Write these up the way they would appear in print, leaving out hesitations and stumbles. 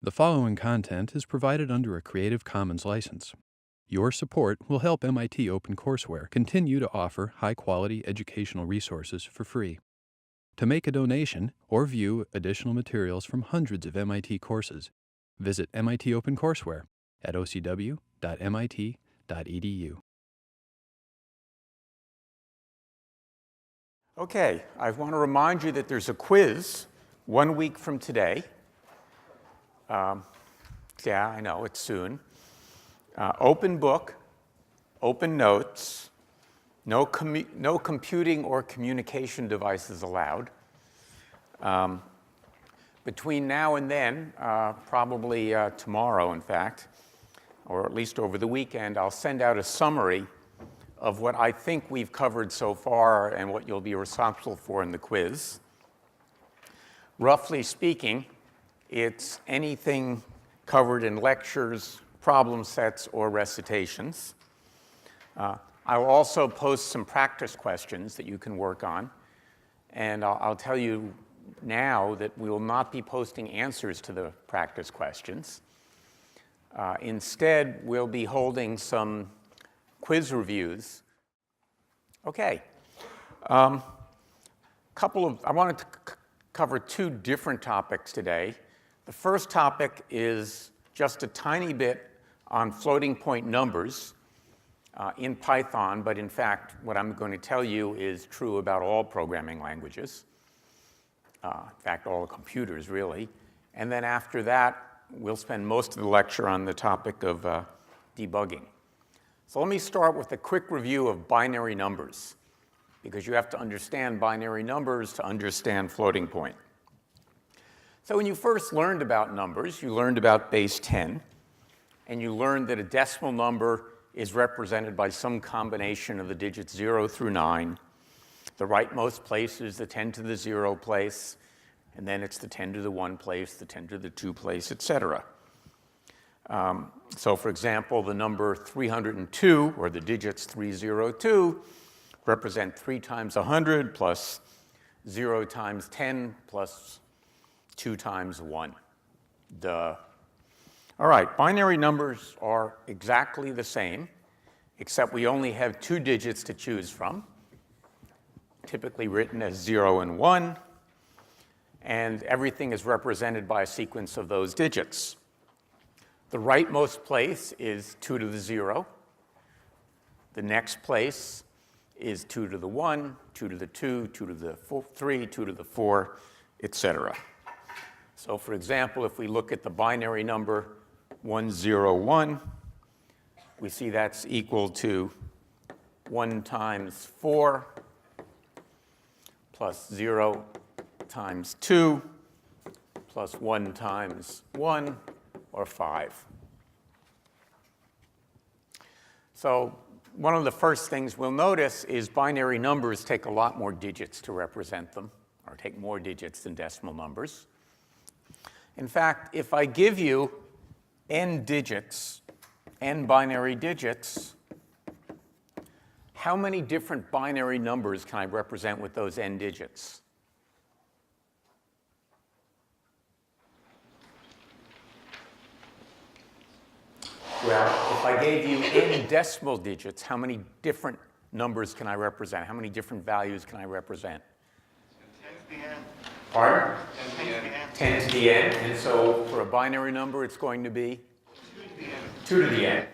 The following content is provided under a Creative Commons license. Your support will help MIT OpenCourseware continue to offer high-quality educational resources for free. To make a donation or view additional materials from hundreds of MIT courses, visit MIT OpenCourseware at ocw.mit.edu. Okay, I want to remind you that there's a quiz 1 week from today. Yeah, I know, it's soon. Open book, open notes, no computing or communication devices allowed. Between now and then, probably tomorrow, in fact, or at least over the weekend, I'll send out a summary of what I think we've covered so far and what you'll be responsible for in the quiz. Roughly speaking, it's anything covered in lectures, problem sets, or recitations. I'll also post some practice questions that you can work on. And I'll tell you now that we will not be posting answers to the practice questions. Instead, we'll be holding some quiz reviews. Okay. I wanted to cover two different topics today. The first topic is just a tiny bit on floating point numbers in Python, but in fact, what I'm going to tell you is true about all programming languages. In fact, all computers, really. And then after that, we'll spend most of the lecture on the topic of debugging. So let me start with a quick review of binary numbers, because you have to understand binary numbers to understand floating point. So when you first learned about numbers, you learned about base 10, and you learned that a decimal number is represented by some combination of the digits 0 through 9. The rightmost place is the 10 to the 0 place, and then it's the 10 to the 1 place, the 10 to the 2 place, etc. So for example, the number 302, or the digits 302, represent 3 times 100 plus 0 times 10 plus 2 times 1. Duh. All right, binary numbers are exactly the same, except we only have 2 digits to choose from, typically written as 0 and 1, and everything is represented by a sequence of those digits. The rightmost place is 2 to the 0. The next place is 2 to the 1, 2 to the 2, 2 to the 3, 2 to the 4, etc. So for example, if we look at the binary number 101, we see that's equal to 1 times 4 plus 0 times 2 plus 1 times 1, or 5. So one of the first things we'll notice is binary numbers take a lot more digits to represent them, or take more digits than decimal numbers. In fact, if I give you n digits, n binary digits, how many different binary numbers can I represent with those n digits? Well, if I gave you n decimal digits, how many different numbers can I represent? How many different values can I represent? 10 to the n. Pardon? 10 to the n. 10 to the n. And so for a binary number, it's going to be? 2 to the n. 2 to the n.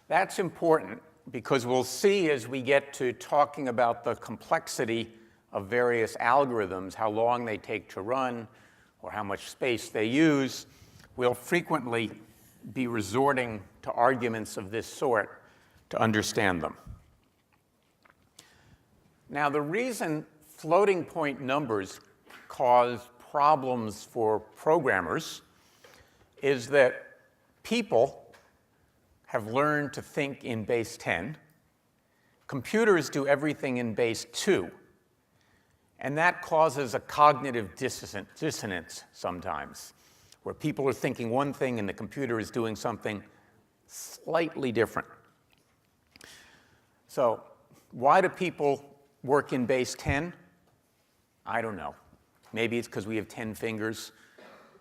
That's important because we'll see as we get to talking about the complexity of various algorithms, how long they take to run, or how much space they use. We'll frequently be resorting to arguments of this sort to understand them. Now, the reason floating point numbers cause problems for programmers is that people have learned to think in base 10. Computers do everything in base 2. And that causes a cognitive dissonance sometimes, where people are thinking one thing and the computer is doing something slightly different. So why do people work in base 10? I don't know. Maybe it's because we have 10 fingers,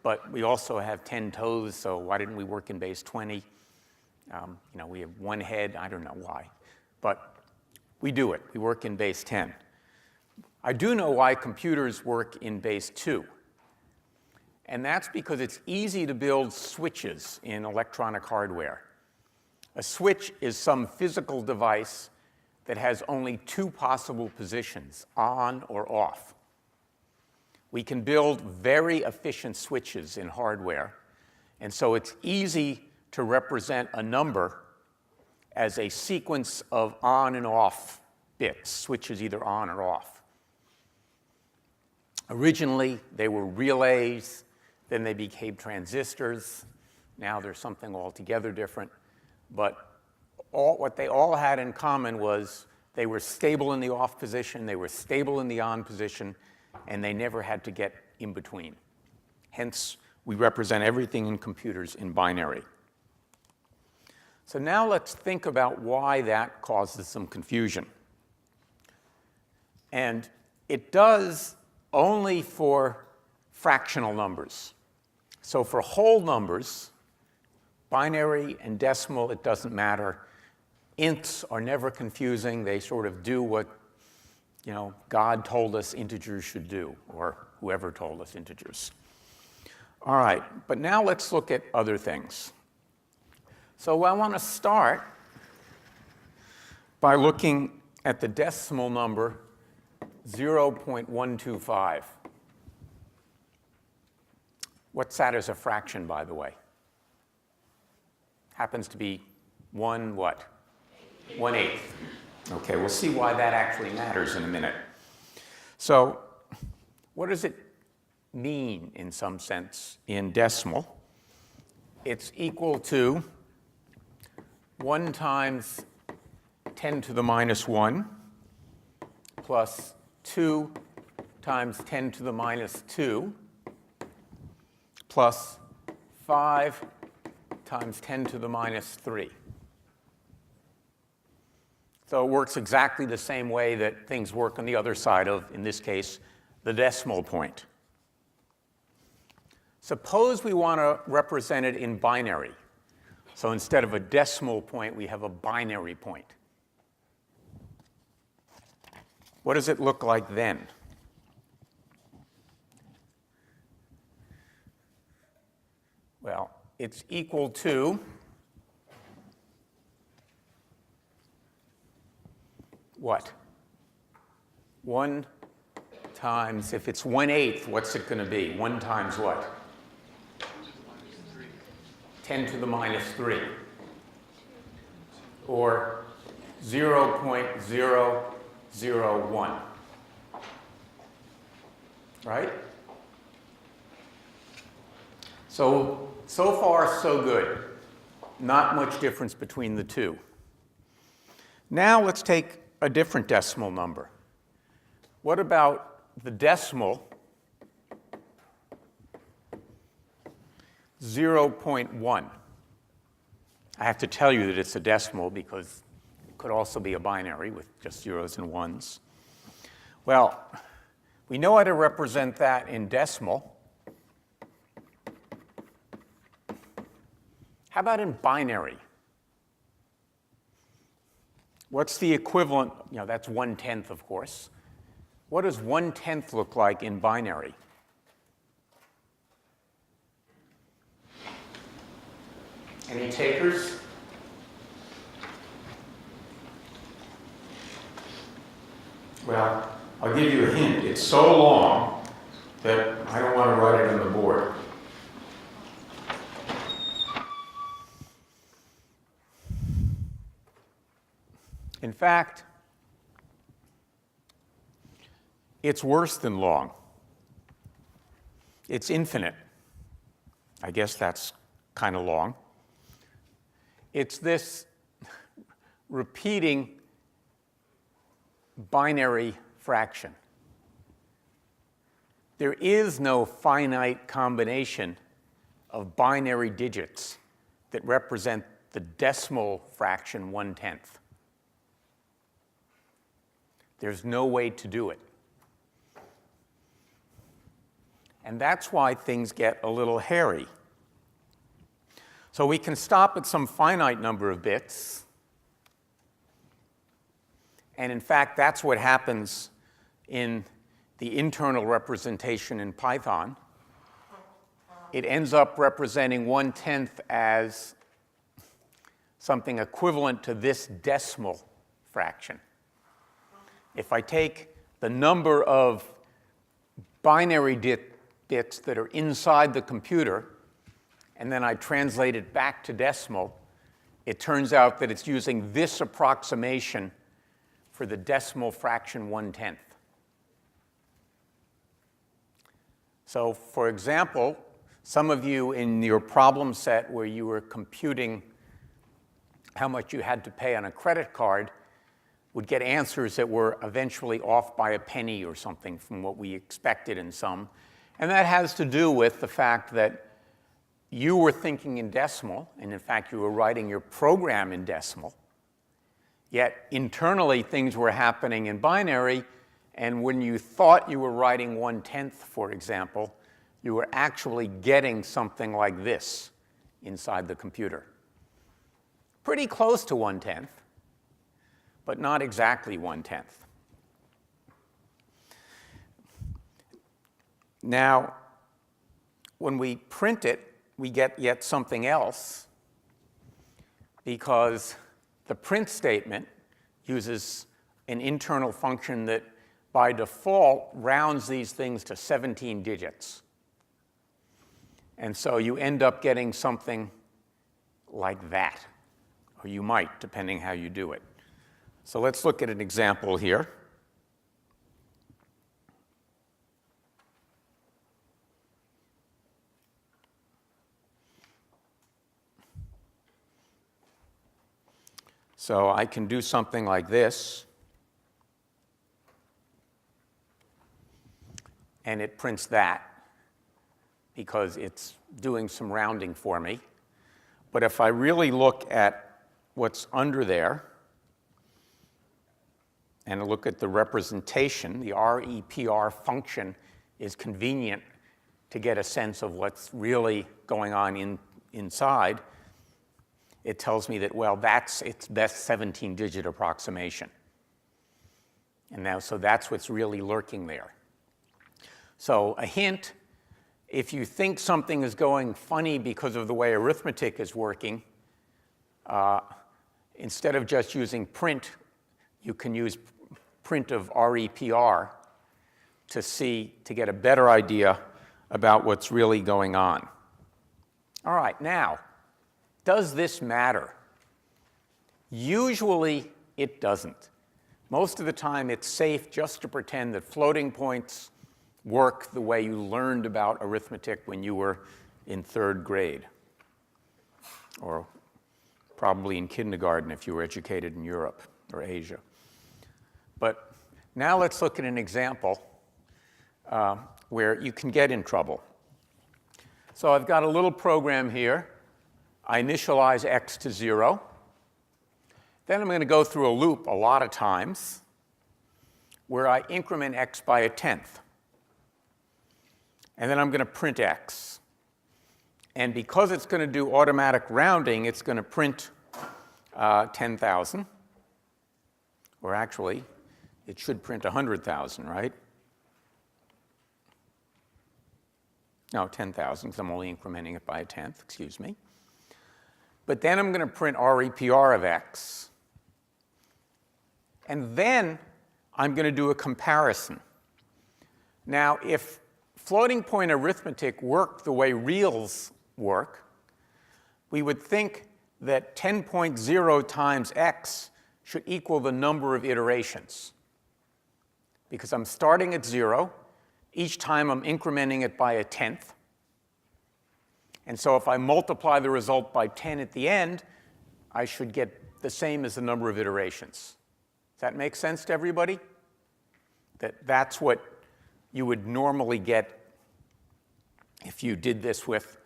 but we also have 10 toes, so why didn't we work in base 20? We have one head. I don't know why. But we do it. We work in base 10. I do know why computers work in base 2. And that's because it's easy to build switches in electronic hardware. A switch is some physical device that has only two possible positions, on or off. We can build very efficient switches in hardware, and so it's easy to represent a number as a sequence of on and off bits, switches either on or off. Originally, they were relays, then they became transistors. Now they're something altogether different. But what they all had in common was they were stable in the off position, they were stable in the on position, and they never had to get in between. Hence, we represent everything in computers in binary. So now let's think about why that causes some confusion. And it does only for fractional numbers. So for whole numbers, binary and decimal, it doesn't matter. Ints are never confusing. They sort of do what God told us integers should do, or whoever told us integers. All right, but now let's look at other things. So I want to start by looking at the decimal number 0.125. What's that as a fraction, by the way? Happens to be 1 what? 1/8. Okay, we'll see why that actually matters in a minute. So what does it mean, in some sense, in decimal? It's equal to 1 times 10 to the minus 1 plus 2 times 10 to the minus 2 plus 5 times 10 to the minus 3. So it works exactly the same way that things work on the other side of, in this case, the decimal point. Suppose we want to represent it in binary. So instead of a decimal point, we have a binary point. What does it look like then? Well, it's equal to what? 1 times, if it's 1/8, what's it going to be? 1 times what? 10 to the minus 3. Or 0.001. Right? So far, so good. Not much difference between the two. Now let's take a different decimal number. What about the decimal 0.1? I have to tell you that it's a decimal because it could also be a binary with just zeros and ones. Well, we know how to represent that in decimal. How about in binary? What's the equivalent? That's 1/10, of course. What does 1/10 look like in binary? Any takers? Well, I'll give you a hint. It's so long that I don't want to write it on the board. In fact, it's worse than long. It's infinite. I guess that's kind of long. It's this repeating binary fraction. There is no finite combination of binary digits that represent the decimal fraction 1/10. There's no way to do it. And that's why things get a little hairy. So we can stop at some finite number of bits. And in fact, that's what happens in the internal representation in Python. It ends up representing 1/10 as something equivalent to this decimal fraction. If I take the number of binary bits that are inside the computer, and then I translate it back to decimal, it turns out that it's using this approximation for the decimal fraction 1/10. So for example, some of you in your problem set where you were computing how much you had to pay on a credit card would get answers that were eventually off by a penny or something from what we expected in some. And that has to do with the fact that you were thinking in decimal, and in fact you were writing your program in decimal, yet internally things were happening in binary, and when you thought you were writing 1/10, for example, you were actually getting something like this inside the computer. Pretty close to 1/10, but not exactly 1/10. Now, when we print it, we get yet something else, because the print statement uses an internal function that by default rounds these things to 17 digits. And so you end up getting something like that, or you might, depending how you do it. So let's look at an example here. So I can do something like this, and it prints that because it's doing some rounding for me. But if I really look at what's under there and look at the representation, the REPR function is convenient to get a sense of what's really going on inside. It tells me that, well, that's its best 17-digit approximation. And now, so that's what's really lurking there. So a hint, if you think something is going funny because of the way arithmetic is working, instead of just using print, you can use print of REPR to get a better idea about what's really going on. All right, now, does this matter? Usually, it doesn't. Most of the time, it's safe just to pretend that floating points work the way you learned about arithmetic when you were in 3rd grade, or probably in kindergarten if you were educated in Europe or Asia. But now let's look at an example where you can get in trouble. So I've got a little program here. I initialize x to 0. Then I'm going to go through a loop a lot of times where I increment x by 1/10. And then I'm going to print x. And because it's going to do automatic rounding, it's going to print 10,000. Or actually, it should print 100,000, right? No, 10,000, because I'm only incrementing it by 1/10, excuse me. But then I'm going to print REPR of x. And then I'm going to do a comparison. Now, if floating point arithmetic worked the way reals work, we would think that 10.0 times x should equal the number of iterations. Because I'm starting at 0. Each time I'm incrementing it by 1/10. And so if I multiply the result by 10 at the end, I should get the same as the number of iterations. Does that make sense to everybody? That's what you would normally get if you did this with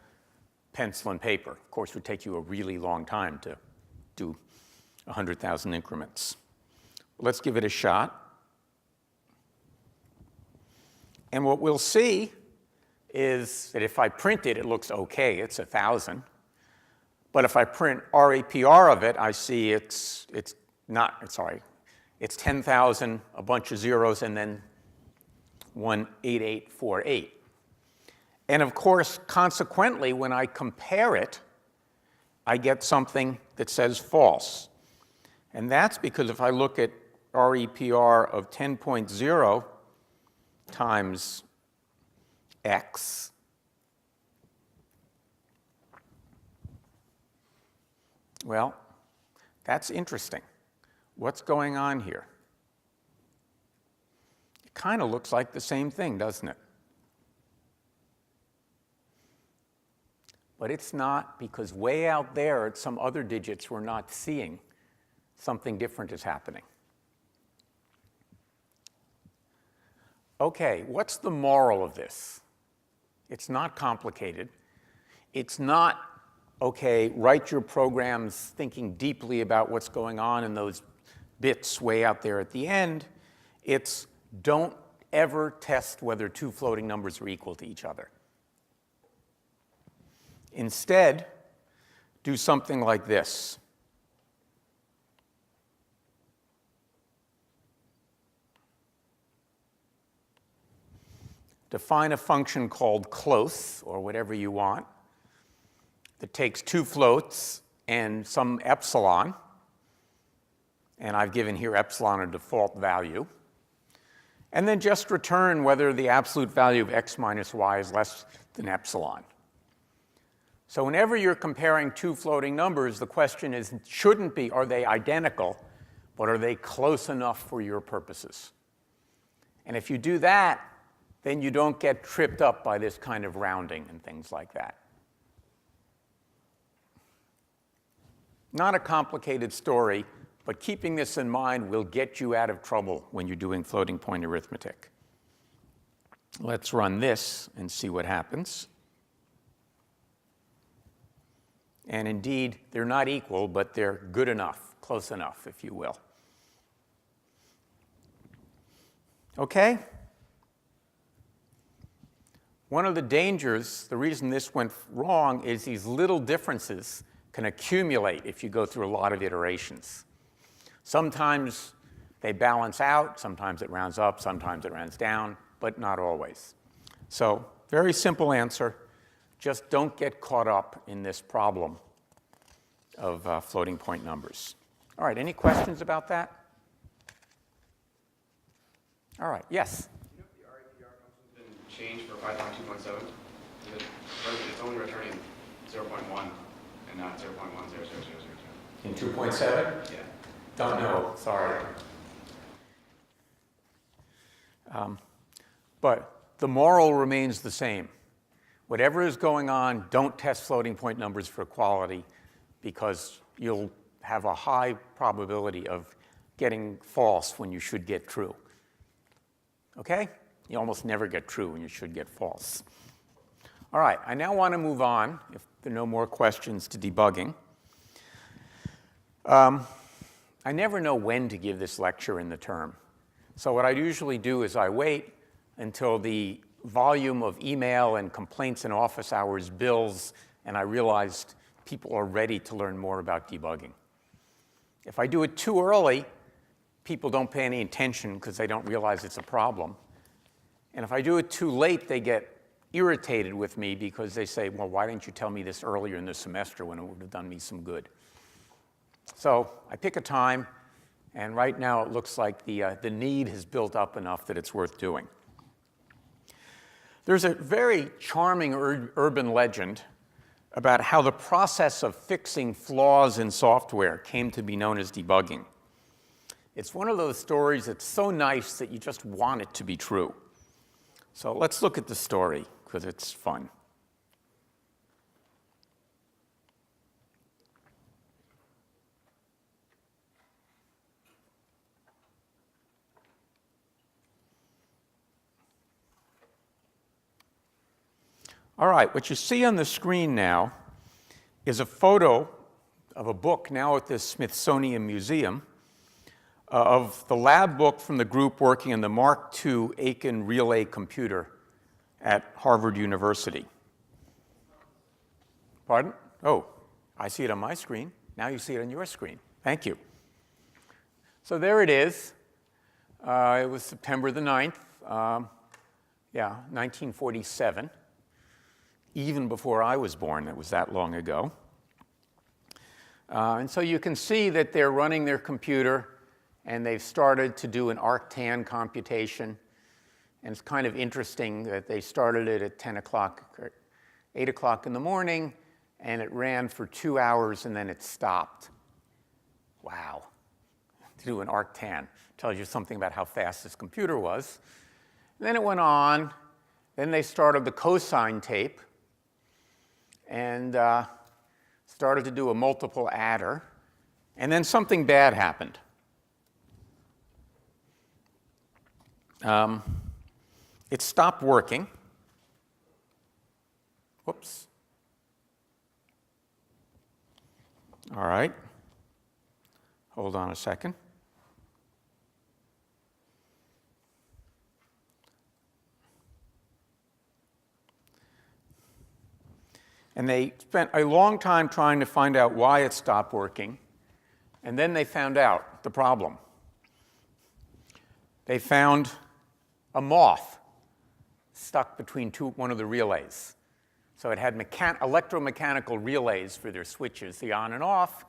pencil and paper. Of course, it would take you a really long time to do 100,000 increments. Let's give it a shot. And what we'll see is that if I print it, it looks okay, it's 1,000. But if I print RAPR of it, I see it's 10,000, a bunch of zeros, and then 18848. And of course, consequently, when I compare it, I get something that says false. And that's because if I look at REPR of 10.0 times x, well, that's interesting. What's going on here? It kind of looks like the same thing, doesn't it? But it's not, because way out there at some other digits we're not seeing, something different is happening. Okay, what's the moral of this? It's not complicated. It's not, okay, write your programs thinking deeply about what's going on in those bits way out there at the end. It's don't ever test whether two floating numbers are equal to each other. Instead, do something like this. Define a function called close, or whatever you want, that takes two floats and some epsilon. And I've given here epsilon a default value. And then just return whether the absolute value of x minus y is less than epsilon. So whenever you're comparing two floating numbers, the question is, shouldn't be, are they identical, but are they close enough for your purposes? And if you do that, then you don't get tripped up by this kind of rounding and things like that. Not a complicated story, but keeping this in mind will get you out of trouble when you're doing floating point arithmetic. Let's run this and see what happens. And indeed, they're not equal, but they're good enough, close enough, if you will. Okay? One of the dangers, the reason this went wrong, is these little differences can accumulate if you go through a lot of iterations. Sometimes they balance out, sometimes it rounds up, sometimes it rounds down, but not always. So, very simple answer. Just don't get caught up in this problem of floating point numbers. All right, any questions about that? All right, yes? You know if the REPR function's been changed for 5.2.7? It's only returning 0.1 and not 0.10000. In 2.7? Yeah. Don't know, sorry. But the moral remains the same. Whatever is going on, don't test floating point numbers for quality, because you'll have a high probability of getting false when you should get true. Okay? You almost never get true when you should get false. All right, I now want to move on, if there are no more questions, to debugging. I never know when to give this lecture in the term. So what I usually do is I wait until the volume of email and complaints and office hours builds, and I realized people are ready to learn more about debugging. If I do it too early, people don't pay any attention because they don't realize it's a problem. And if I do it too late, they get irritated with me because they say, well, why didn't you tell me this earlier in the semester when it would have done me some good? So I pick a time, and right now it looks like the need has built up enough that it's worth doing. There's a very charming urban legend about how the process of fixing flaws in software came to be known as debugging. It's one of those stories that's so nice that you just want it to be true. So let's look at the story, because it's fun. All right, what you see on the screen now is a photo of a book now at the Smithsonian Museum of the lab book from the group working on the Mark II Aiken relay computer at Harvard University. Pardon? Oh, I see it on my screen. Now you see it on your screen. Thank you. So there it is. It was September the 9th, 1947. Even before I was born, it was that long ago. And so you can see that they're running their computer, and they've started to do an arctan computation. And it's kind of interesting that they started it at 10 o'clock or 8 o'clock in the morning, and it ran for 2 hours, and then it stopped. Wow. To do an arctan tells you something about how fast this computer was. And then it went on. Then they started the cosine tape and started to do a multiple adder. And then something bad happened. It stopped working. Whoops. All right. Hold on a second. And they spent a long time trying to find out why it stopped working. And then they found out the problem. They found a moth stuck between one of the relays. So it had electromechanical relays for their switches, the on and off,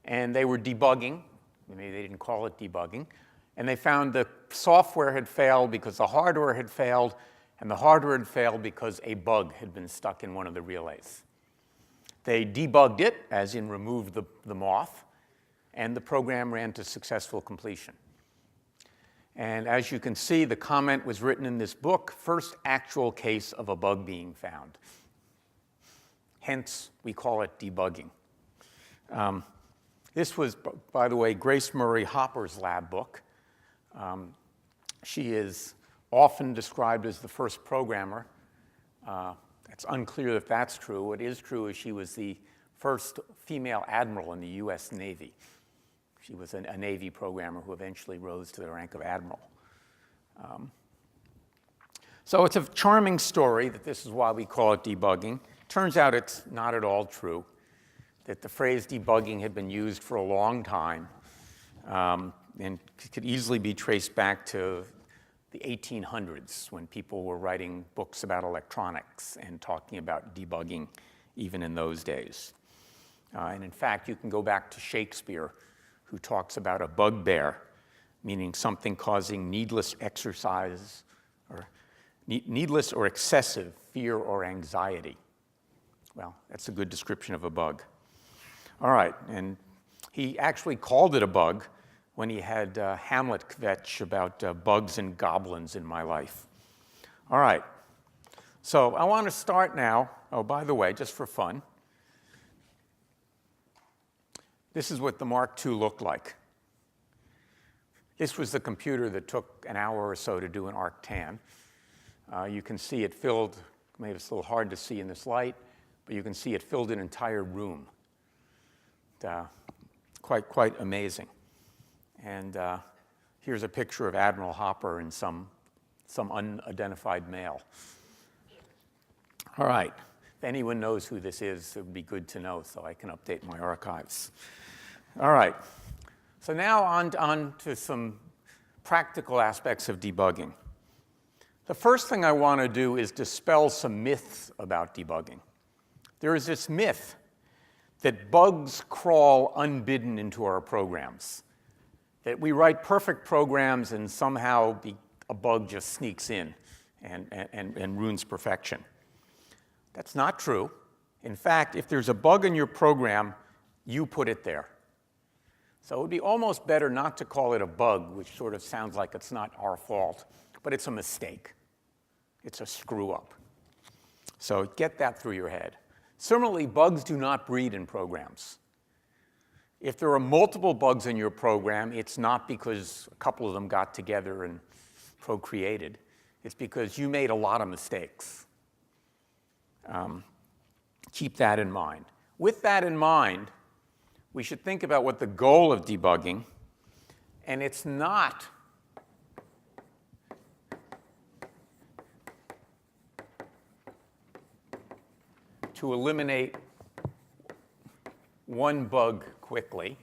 and they were debugging. Maybe they didn't call it debugging. And they found the software had failed because the hardware had failed, and the hardware had failed because a bug had been stuck in one of the relays. They debugged it, as in removed the moth, and the program ran to successful completion. And as you can see, the comment was written in this book, first actual case of a bug being found. Hence, we call it debugging. This was, by the way, Grace Murray Hopper's lab book. She is often described as the first programmer. It's unclear if that's true. What is true is she was the first female admiral in the US Navy. She was a Navy programmer who eventually rose to the rank of admiral. So it's a charming story that this is why we call it debugging. Turns out it's not at all true, that the phrase debugging had been used for a long time and could easily be traced back to the 1800s when people were writing books about electronics and talking about debugging even in those days. And in fact, you can go back to Shakespeare, who talks about a bugbear, meaning something causing needless exercise or needless or excessive fear or anxiety. Well, that's a good description of a bug. All right, and he actually called it a bug when he had Hamlet kvetch about bugs and goblins in my life. All right, so I want to start now. Oh, by the way, just for fun, this is what the Mark II looked like. This was the computer that took an hour or so to do an arctan. You can see it filled, maybe it's a little hard to see in this light, but you can see it filled an entire room. Quite amazing. And here's a picture of Admiral Hopper and some unidentified male. All right. If anyone knows who this is, it would be good to know so I can update my archives. All right. So now on to some practical aspects of debugging. The first thing I want to do is dispel some myths about debugging. There is this myth that bugs crawl unbidden into our programs, that we write perfect programs and somehow a bug just sneaks in and ruins perfection. That's not true. In fact, if there's a bug in your program, you put it there. So it would be almost better not to call it a bug, which sort of sounds like it's not our fault, but it's a mistake. It's a screw-up. So get that through your head. Similarly, bugs do not breed in programs. If there are multiple bugs in your program, it's not because a couple of them got together and procreated. It's because you made a lot of mistakes. Keep that in mind. With that in mind, we should think about what the goal of debugging, and it's not to eliminate one bug quickly.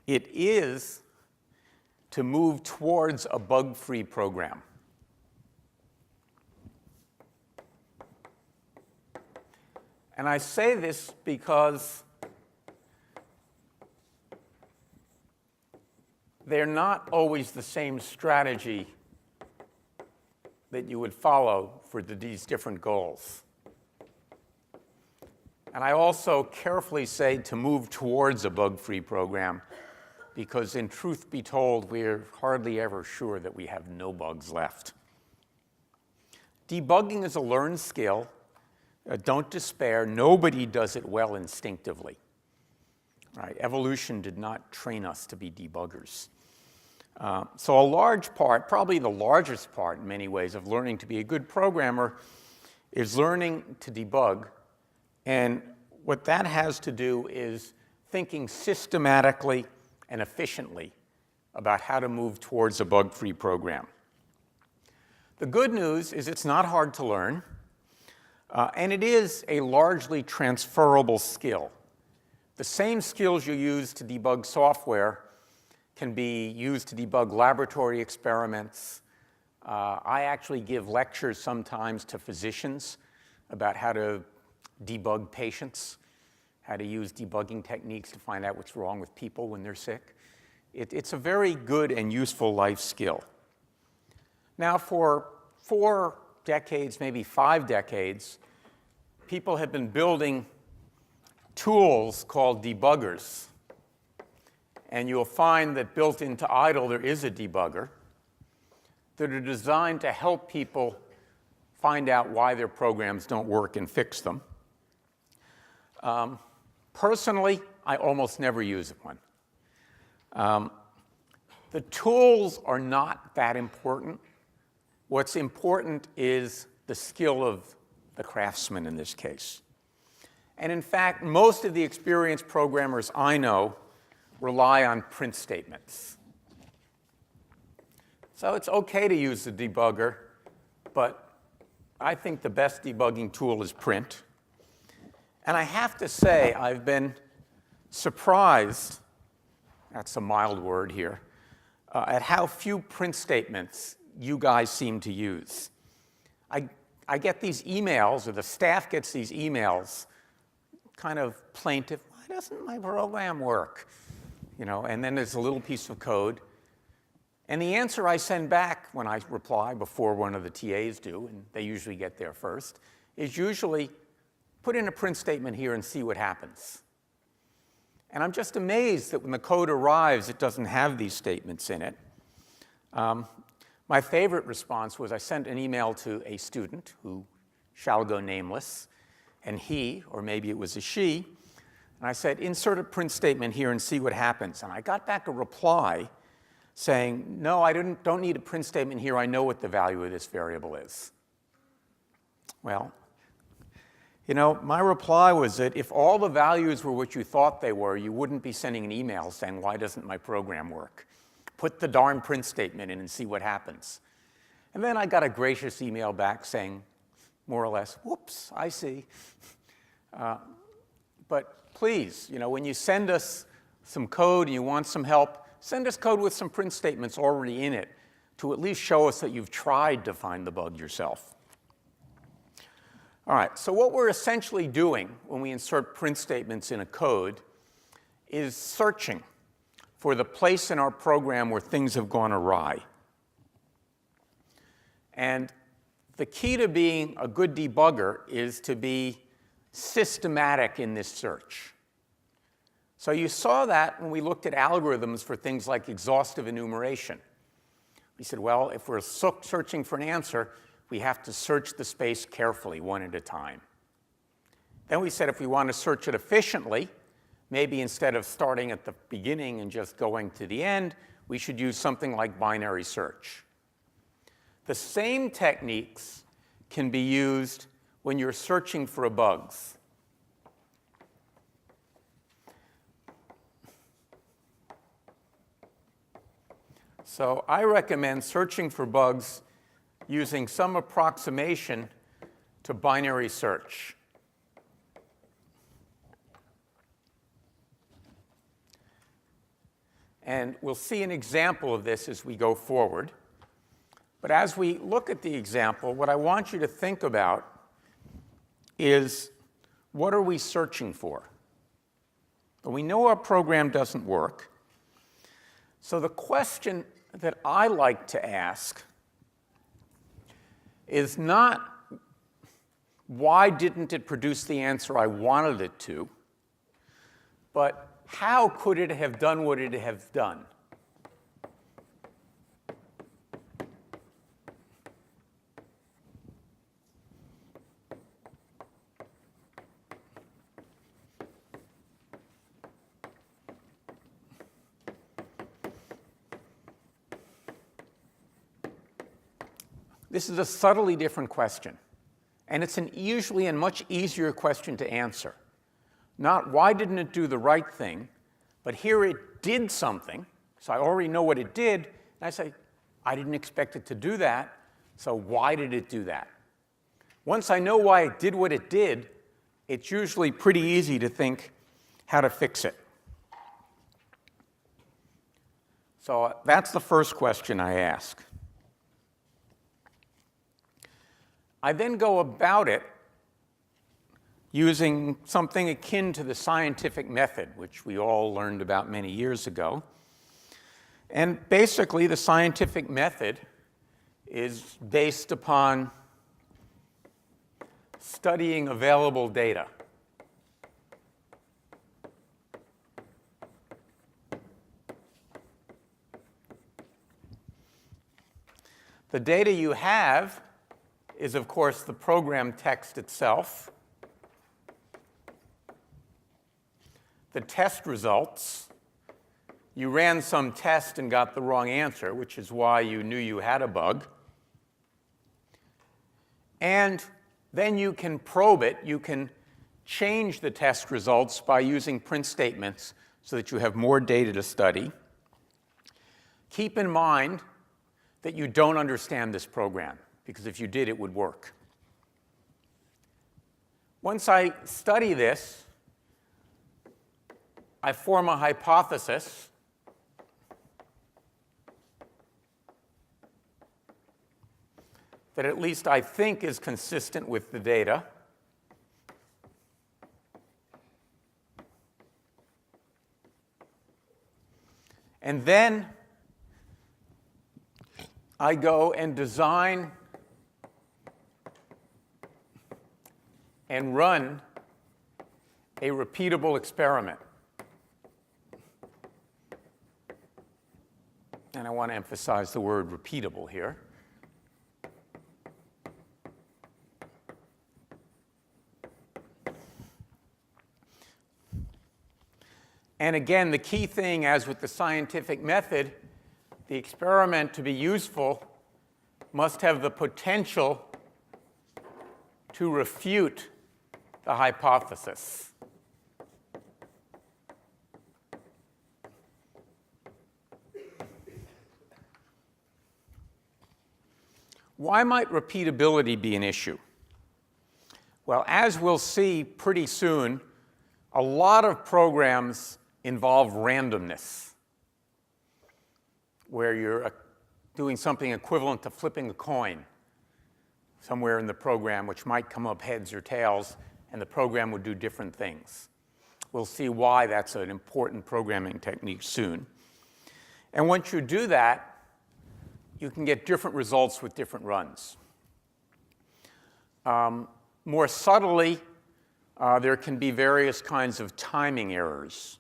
It is to move towards a bug-free program. And I say this because they're not always the same strategy that you would follow for these different goals. And I also carefully say to move towards a bug-free program because, in truth be told, we're hardly ever sure that we have no bugs left. Debugging is a learned skill. Don't despair. Nobody does it well instinctively. Right? Evolution did not train us to be debuggers. So a large part, probably the largest part in many ways, of learning to be a good programmer is learning to debug. And what that has to do is thinking systematically and efficiently about how to move towards a bug-free program. The good news is it's not hard to learn, and it is a largely transferable skill. The same skills you use to debug software can be used to debug laboratory experiments. I actually give lectures sometimes to physicians about how to debug patients, how to use debugging techniques to find out what's wrong with people when they're sick. It's a very good and useful life skill. Now, for 4 decades, maybe 5 decades, people have been building tools called debuggers. And you'll find that built into IDLE there is a debugger that are designed to help people find out why their programs don't work and fix them. Personally, I almost never use one. The tools are not that important. What's important is the skill of the craftsman in this case. And in fact, most of the experienced programmers I know rely on print statements. So it's okay to use the debugger, but I think the best debugging tool is print. And I have to say, I've been surprised, that's a mild word here, at how few print statements you guys seem to use. I get these emails, or the staff gets these emails, kind of plaintive, why doesn't my program work? You know, and then there's a little piece of code. And the answer I send back when I reply before one of the TAs do, and they usually get there first, is usually put in a print statement here and see what happens. And I'm just amazed that when the code arrives, it doesn't have these statements in it. My favorite response was I sent an email to a student who shall go nameless, and he, or maybe it was a she, and I said, insert a print statement here and see what happens. And I got back a reply saying, no, I don't need a print statement here. I know what the value of this variable is. Well, you know, my reply was that if all the values were what you thought they were, you wouldn't be sending an email saying, why doesn't my program work? Put the darn print statement in and see what happens. And then I got a gracious email back saying, more or less, whoops, I see. But please, you know, when you send us some code and you want some help, send us code with some print statements already in it to at least show us that you've tried to find the bug yourself. All right, so what we're essentially doing when we insert print statements in a code is searching for the place in our program where things have gone awry. And the key to being a good debugger is to be systematic in this search. So you saw that when we looked at algorithms for things like exhaustive enumeration. We said, well, if we're searching for an answer, we have to search the space carefully, one at a time. Then we said if we want to search it efficiently, maybe instead of starting at the beginning and just going to the end, we should use something like binary search. The same techniques can be used when you're searching for bugs. So I recommend searching for bugs using some approximation to binary search. And we'll see an example of this as we go forward. But as we look at the example, what I want you to think about is, what are we searching for? Well, we know our program doesn't work. So the question that I like to ask is not, why didn't it produce the answer I wanted it to, but how could it have done what it have done? This is a subtly different question, and it's usually a much easier question to answer. Not why didn't it do the right thing, but here it did something, so I already know what it did, and I say, I didn't expect it to do that, so why did it do that? Once I know why it did what it did, it's usually pretty easy to think how to fix it. So that's the first question I ask. I then go about it using something akin to the scientific method, which we all learned about many years ago. And basically, the scientific method is based upon studying available data. The data you have is, of course, the program text itself, the test results. You ran some test and got the wrong answer, which is why you knew you had a bug. And then you can probe it. You can change the test results by using print statements so that you have more data to study. Keep in mind that you don't understand this program, because if you did, it would work. Once I study this, I form a hypothesis that at least I think is consistent with the data. And then I go and design and run a repeatable experiment. And I want to emphasize the word repeatable here. And again, the key thing, as with the scientific method, the experiment to be useful must have the potential to refute the hypothesis. Why might repeatability be an issue? Well, as we'll see pretty soon, a lot of programs involve randomness, where you're doing something equivalent to flipping a coin somewhere in the program, which might come up heads or tails, and the program would do different things. We'll see why that's an important programming technique soon. And once you do that, you can get different results with different runs. More subtly, there can be various kinds of timing errors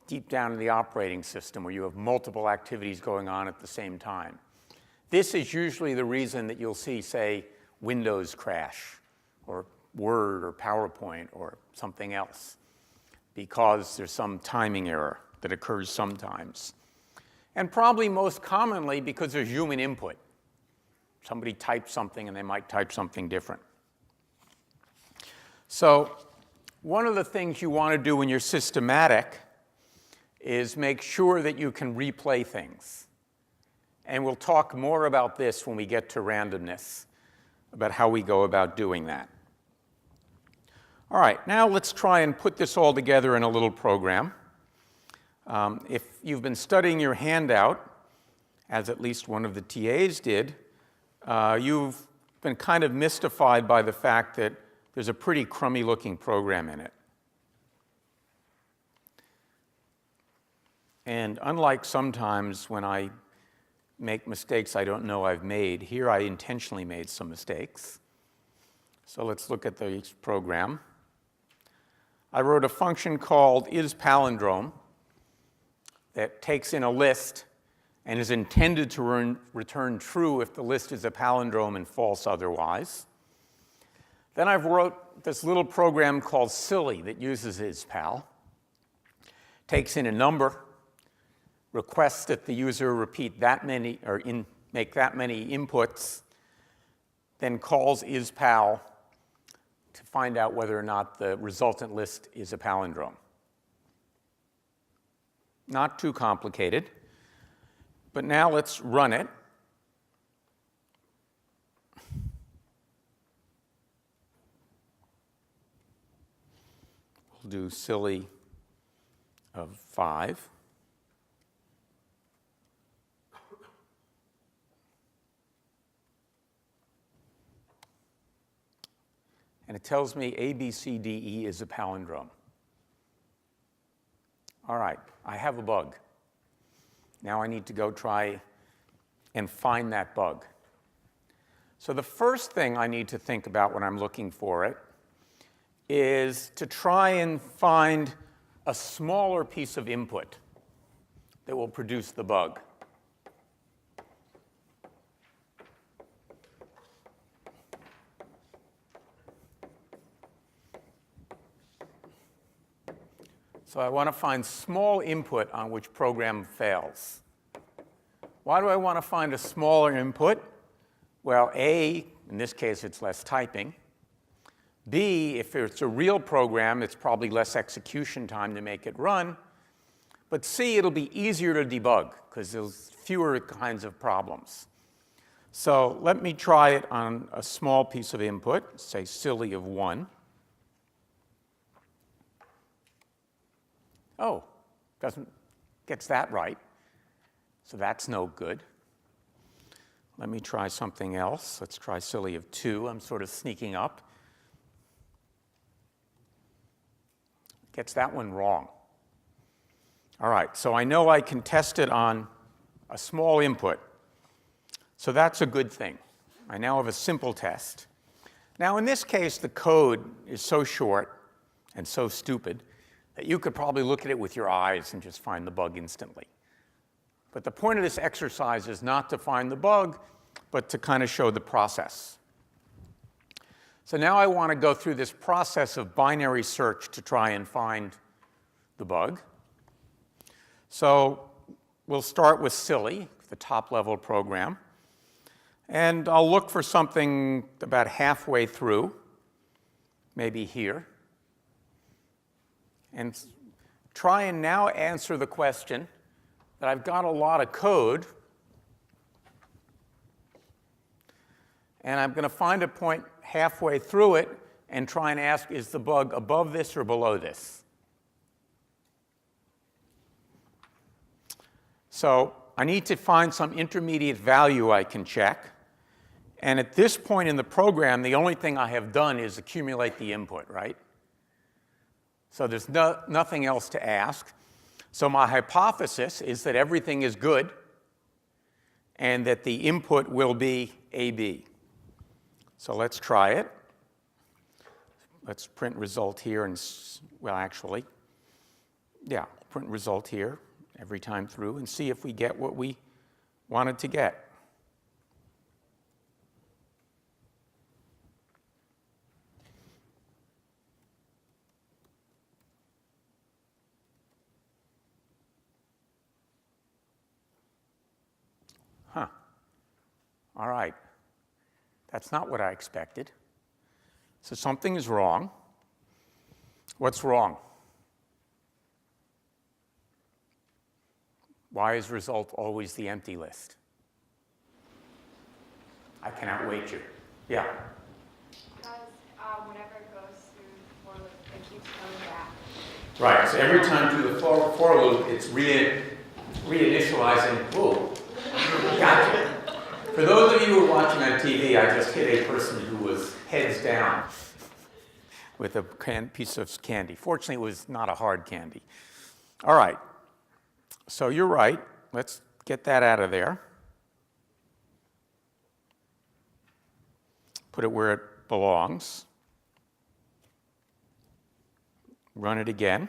deep down in the operating system where you have multiple activities going on at the same time. This is usually the reason that you'll see, say, Windows crash, or Word or PowerPoint or something else, because there's some timing error that occurs sometimes. And probably most commonly because there's human input. Somebody types something and they might type something different. So one of the things you want to do when you're systematic is make sure that you can replay things. And we'll talk more about this when we get to randomness, about how we go about doing that. All right, now let's try and put this all together in a little program. If you've been studying your handout, as at least one of the TAs did, you've been kind of mystified by the fact that there's a pretty crummy looking program in it. And unlike sometimes when I make mistakes I don't know I've made, here I intentionally made some mistakes. So let's look at the program. I wrote a function called isPalindrome that takes in a list and is intended to return true if the list is a palindrome and false otherwise. Then I've wrote this little program called Silly that uses isPal, takes in a number, requests that the user repeat that many, or make that many inputs, then calls isPal to find out whether or not the resultant list is a palindrome. Not too complicated, but now let's run it. We'll do silly of 5. And it tells me A, B, C, D, E is a palindrome. All right, I have a bug. Now I need to go try and find that bug. So the first thing I need to think about when I'm looking for it is to try and find a smaller piece of input that will produce the bug. So I want to find small input on which program fails. Why do I want to find a smaller input? Well, A, in this case, it's less typing. B, if it's a real program, it's probably less execution time to make it run. But C, it'll be easier to debug because there's fewer kinds of problems. So let me try it on a small piece of input, say silly of 1. Oh, gets that right. So that's no good. Let me try something else. Let's try silly of 2. I'm sort of sneaking up. Gets that one wrong. All right, so I know I can test it on a small input. So that's a good thing. I now have a simple test. Now in this case, the code is so short and so stupid that you could probably look at it with your eyes and just find the bug instantly. But the point of this exercise is not to find the bug, but to kind of show the process. So now I want to go through this process of binary search to try and find the bug. So we'll start with silly, the top-level program. And I'll look for something about halfway through, maybe here. And try and now answer the question that I've got a lot of code, and I'm going to find a point halfway through it and try and ask, is the bug above this or below this? So I need to find some intermediate value I can check. And at this point in the program, the only thing I have done is accumulate the input, right? So there's nothing else to ask. So my hypothesis is that everything is good and that the input will be AB. So let's try it. Let's print result here and, well, actually, yeah, print result here every time through and see if we get what we wanted to get. All right, that's not what I expected. So something is wrong. What's wrong? Why is result always the empty list? I cannot wait you. Yeah. Because whenever it goes through for loop, it keeps coming back. Right, so every time through the for loop, it's reinitializing. Whoa, gotcha. For those of you who are watching on TV, I just hit a person who was heads down with a piece of candy. Fortunately, it was not a hard candy. All right, so you're right. Let's get that out of there. Put it where it belongs. Run it again.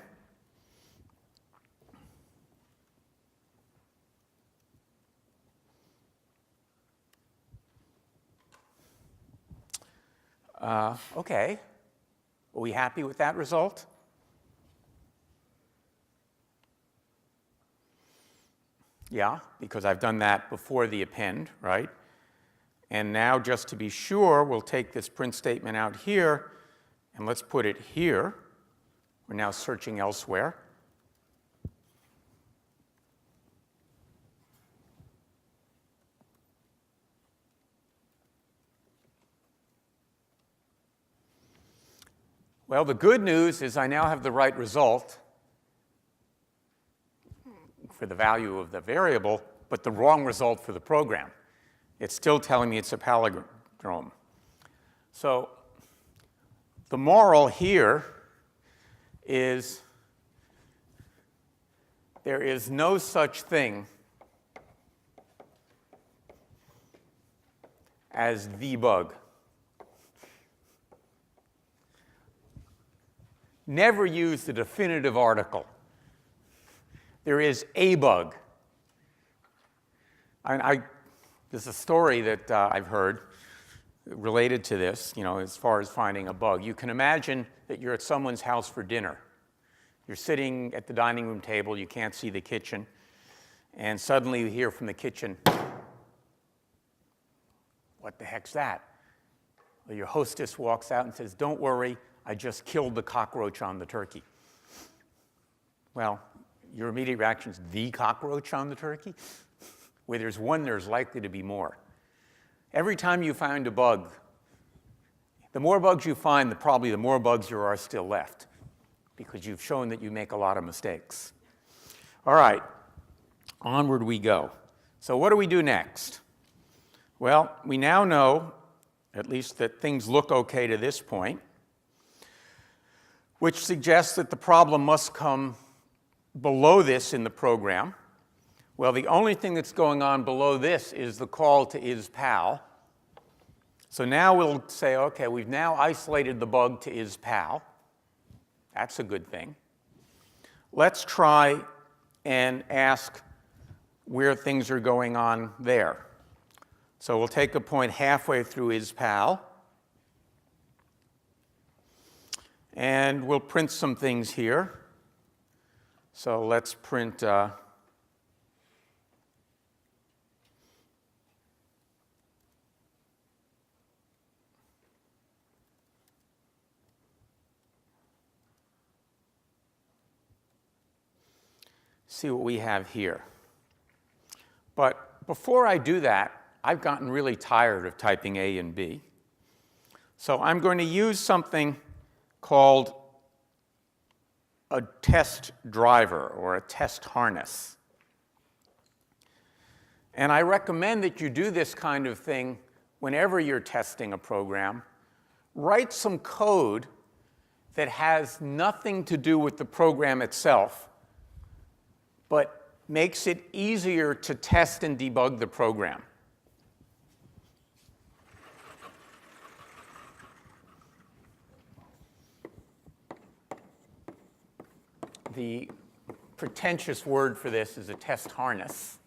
Okay. Are we happy with that result? Yeah, because I've done that before the append, right? And now, just to be sure, we'll take this print statement out here, and let's put it here. We're now searching elsewhere. Well, the good news is I now have the right result for the value of the variable, but the wrong result for the program. It's still telling me it's a palindrome. So the moral here is there is no such thing as the bug. Never use the definitive article. There is a bug. There's a story that I've heard related to this, as far as finding a bug. You can imagine that you're at someone's house for dinner. You're sitting at the dining room table, you can't see the kitchen, and suddenly you hear from the kitchen, "What the heck's that?" Well, your hostess walks out and says, "Don't worry, I just killed the cockroach on the turkey." Well, your immediate reaction is, the cockroach on the turkey? Where there's one, there's likely to be more. Every time you find a bug, the more bugs you find, probably the more bugs there are still left, because you've shown that you make a lot of mistakes. All right, onward we go. So what do we do next? Well, we now know, at least, that things look okay to this point, which suggests that the problem must come below this in the program. Well, the only thing that's going on below this is the call to isPal. So now we'll say, okay, we've now isolated the bug to isPal. That's a good thing. Let's try and ask where things are going on there. So we'll take a point halfway through isPal, and we'll print some things here. So let's print see what we have here. But before I do that, I've gotten really tired of typing A and B. So I'm going to use something called a test driver or a test harness. And I recommend that you do this kind of thing whenever you're testing a program. Write some code that has nothing to do with the program itself, but makes it easier to test and debug the program. The pretentious word for this is a test harness.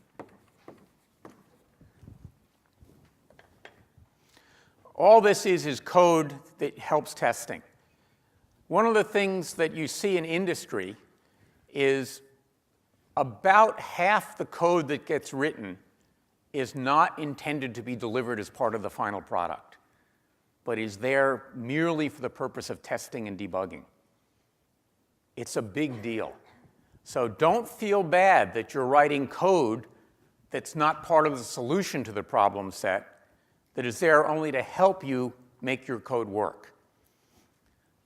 All this is code that helps testing. One of the things that you see in industry is about half the code that gets written is not intended to be delivered as part of the final product, but is there merely for the purpose of testing and debugging. It's a big deal. So don't feel bad that you're writing code that's not part of the solution to the problem set, that is there only to help you make your code work.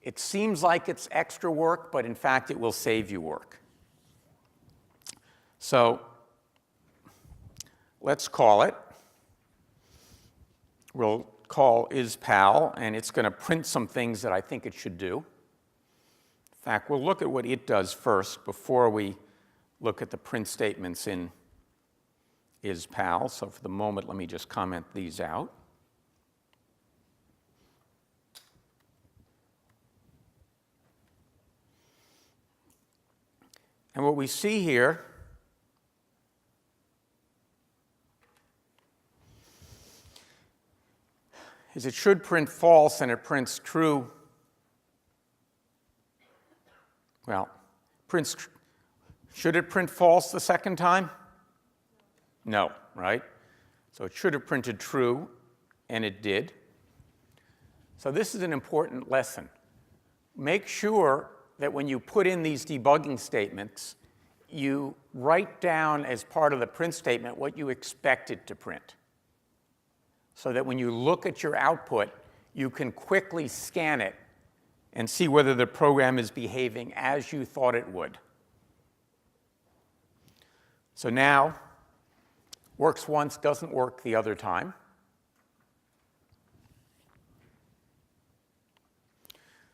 It seems like it's extra work, but in fact, it will save you work. So let's call it. We'll call isPal, and it's going to print some things that I think it should do. In fact, we'll look at what it does first before we look at the print statements in isPal. So for the moment, let me just comment these out. And what we see here is it should print false, and it prints true. Well, should it print false the second time? No, right? So it should have printed true, and it did. So this is an important lesson. Make sure that when you put in these debugging statements, you write down as part of the print statement what you expect it to print, so that when you look at your output, you can quickly scan it and see whether the program is behaving as you thought it would. So now, works once, doesn't work the other time.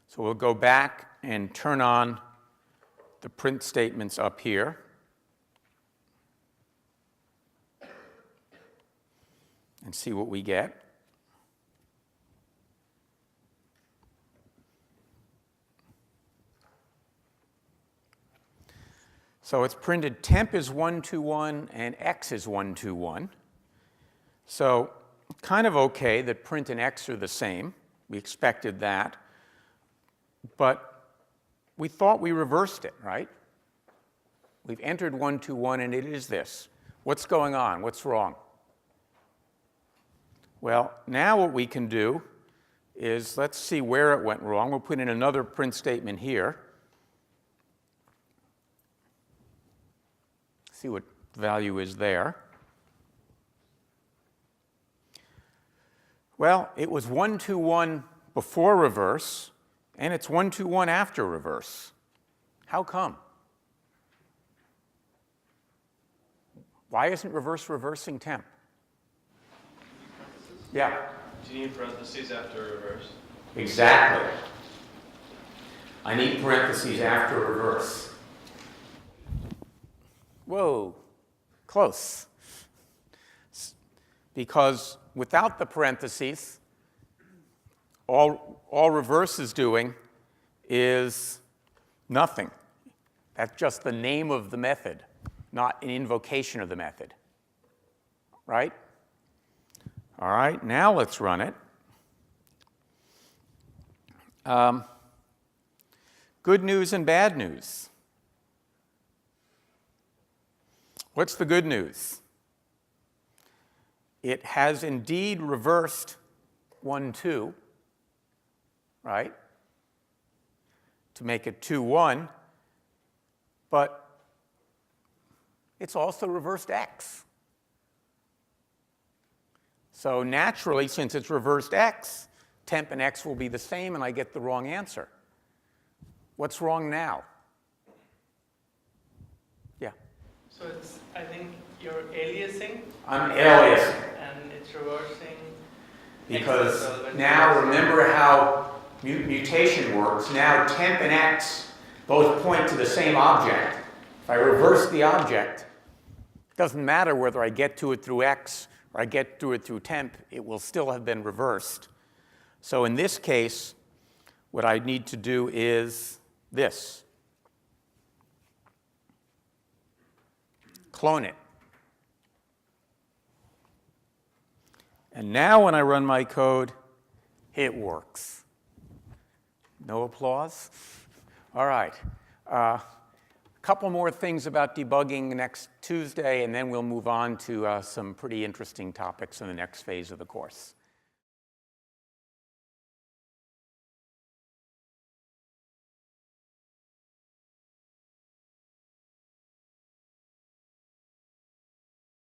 So we'll go back and turn on the print statements up here. And see what we get. So it's printed temp is 121 and x is 121. So kind of okay that print and x are the same. We expected that. But we thought we reversed it, right? We've entered 121, and it is this. What's going on? What's wrong? Well, now what we can do is let's see where it went wrong. We'll put in another print statement here. See what the value is there. Well, it was 121 before reverse, and it's 121 after reverse. How come? Why isn't reverse reversing temp? Yeah. Do you need parentheses after reverse? Exactly. I need parentheses after reverse. Whoa, close. Because without the parentheses, all reverse is doing is nothing. That's just the name of the method, not an invocation of the method. Right? All right, now let's run it. Good news and bad news. What's the good news? It has indeed reversed 1, 2, right? To make it 2, 1. But it's also reversed x. So naturally, since it's reversed x, temp and x will be the same, and I get the wrong answer. What's wrong now? Yeah? So it's, I think you're aliasing. I'm aliasing. And it's reversing. Because now remember how mutation works. Now temp and x both point to the same object. If I reverse the object, it doesn't matter whether I get to it through x or I get to it through temp, it will still have been reversed. So in this case, what I need to do is this. Clone it. And now when I run my code, it works. No applause? All right. A couple more things about debugging next Tuesday, and then we'll move on to some pretty interesting topics in the next phase of the course.